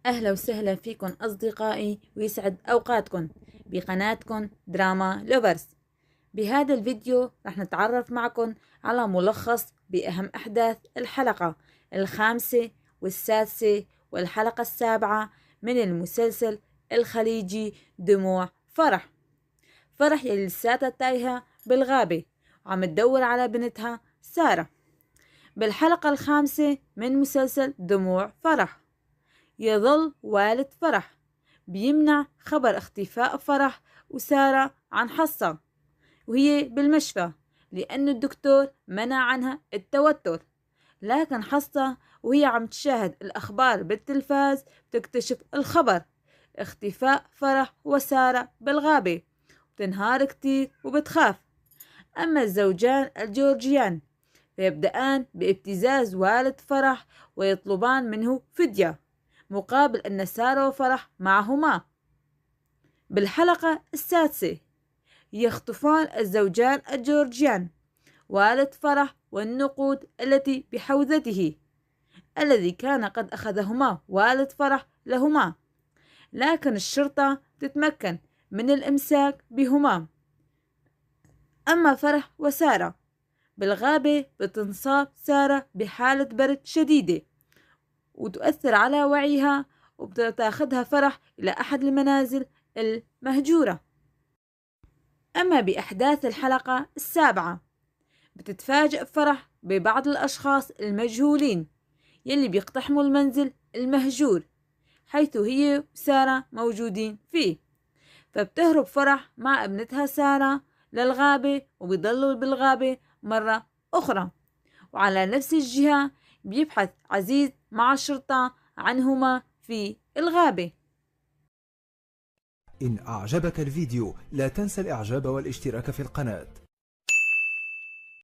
أهلا وسهلا فيكم أصدقائي، ويسعد أوقاتكم بقناتكم دراما لوفرز. بهذا الفيديو رح نتعرف معكم على ملخص بأهم أحداث الحلقة الخامسة والسادسة والحلقة السابعة من المسلسل الخليجي دموع فرح. فرح يلي لساتها تايهة بالغابة وعم تدور على بنتها سارة. بالحلقة الخامسة من مسلسل دموع فرح، يظل والد فرح بيمنع خبر اختفاء فرح وسارة عن حصة وهي بالمشفى، لأن الدكتور منع عنها التوتر. لكن حصة وهي عم تشاهد الأخبار بالتلفاز بتكتشف الخبر اختفاء فرح وسارة بالغابة، بتنهار كتير وبتخاف. أما الزوجان الجورجيان فيبدأان بابتزاز والد فرح ويطلبان منه فدية مقابل أن سارة وفرح معهما. بالحلقة السادسة يخطفان الزوجان الجورجيان والد فرح والنقود التي بحوزته الذي كان قد أخذهما والد فرح لهما، لكن الشرطة تتمكن من الإمساك بهما. أما فرح وسارة بالغابة بتنصاب سارة بحالة برد شديدة وتؤثر على وعيها، وبتاخدها فرح إلى أحد المنازل المهجورة. أما بأحداث الحلقة السابعة بتتفاجأ فرح ببعض الأشخاص المجهولين يلي بيقتحموا المنزل المهجور حيث هي وسارة موجودين فيه، فبتهرب فرح مع ابنتها سارة للغابة وبيضلوا بالغابة مرة أخرى. وعلى نفس الجهة بيبحث عزيز مع الشرطة عنهما في الغابة. إن أعجبك الفيديو لا تنسى الإعجاب والاشتراك في القناة.